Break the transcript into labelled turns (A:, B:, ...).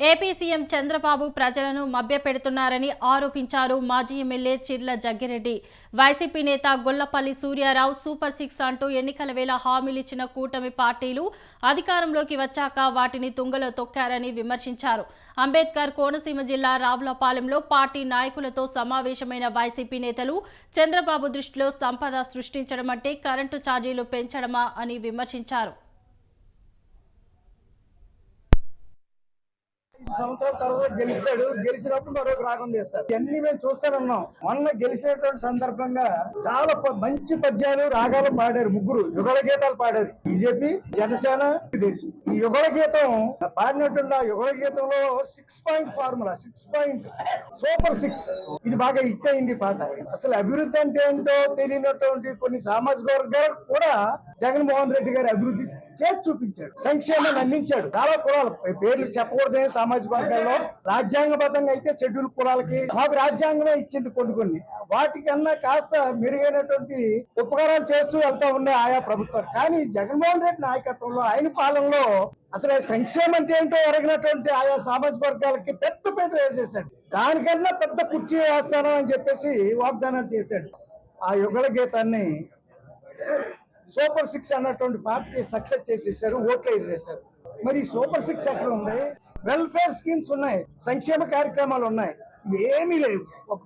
A: AP CM Chandrababu ప్రజలను మభ్యపెడుతున్నారని ఆరోపించారు మాజీ ఎమ్మెల్యే చిర్ల జగ్గిరెడ్డి. వైసీపీ నేత గొల్లపల్లి సూర్యారావు సూపర్ 6 అంటూ ఎన్నికల వేళ హామీలిచ్చిన కూటమి పార్టీలు అధికారంలోకి వచ్చాక వాటిని తుంగలో తొక్కారని విమర్శించారు. అంబేద్కర్ కోనసీమ జిల్లా రావులపాలెంలో పార్టీ నాయకులతో సమావేశమైన వైసీపీ నేతలు చంద్రబాబు దృష్టిలో సంపద సృష్టించడం అంటే కరెంటు ఛార్జీలు పెంచడమా అని విమర్శించారు.
B: సంవత్సరాల తర్వాత గెలుస్తాడు, గెలిచినప్పుడు మరొక రాగం చేస్తాడు. ఇవన్నీ మేము చూస్తానున్నాం. మొన్న గెలిచినటువంటి సందర్భంగా చాలా మంచి పద్యాలు రాగాలు పాడారు. ముగ్గురు యుగళ గీతాలు పాడారు. బీజేపీ, జనసేన, తెలుగుదేశం. ఈ యుగళ గీతం పాడినటువంటి ఆ యుగళ గీతంలో 6 పాయింట్ ఫార్ములా, 6 పాయింట్ సూపర్ 6 ఇది బాగా హిట్ అయింది పాట. అసలు అభివృద్ధి అంటే ఏంటో తెలియనటువంటి కొన్ని సామాజిక వర్గాలు కూడా జగన్మోహన్ రెడ్డి గారు అభివృద్ధి చేసి చూపించాడు. సంక్షేమాన్ని అందించాడు. చాలా కులాలు పేర్లు చెప్పకూడదని సామాజిక వర్గాల్లో రాజ్యాంగబద్ధంగా అయితే షెడ్యూల్ కులాలకి మాకు రాజ్యాంగమే ఇచ్చింది కొన్ని వాటికన్నా కాస్త మెరుగైనటువంటి ఉపకారాలు చేస్తూ వెళ్తా ఉన్నాయి ఆయా ప్రభుత్వాలు. కానీ జగన్మోహన్ రెడ్డి నాయకత్వంలో ఆయన పాలనలో అసలు సంక్షేమం అంటే ఏంటో ఎరగినటువంటి ఆయా సామాజిక వర్గాలకి పెద్ద వేసేసాడు. దానికన్నా పెద్ద కుర్చీ వేస్తాను అని చెప్పేసి వాగ్దానాలు చేశాడు. ఆ యుగళ గీతాన్ని సూపర్ 6 అన్నటువంటి పార్టీకి సక్సెస్ చేసేసారు, ఓట్లు వేసేసారు. మరి సూపర్ 6 ఎక్కడ ఉంది? వెల్ఫేర్ స్కీమ్స్ ఉన్నాయి, సంక్షేమ కార్యక్రమాలు ఉన్నాయి, ఏమీ లేవు. ఒక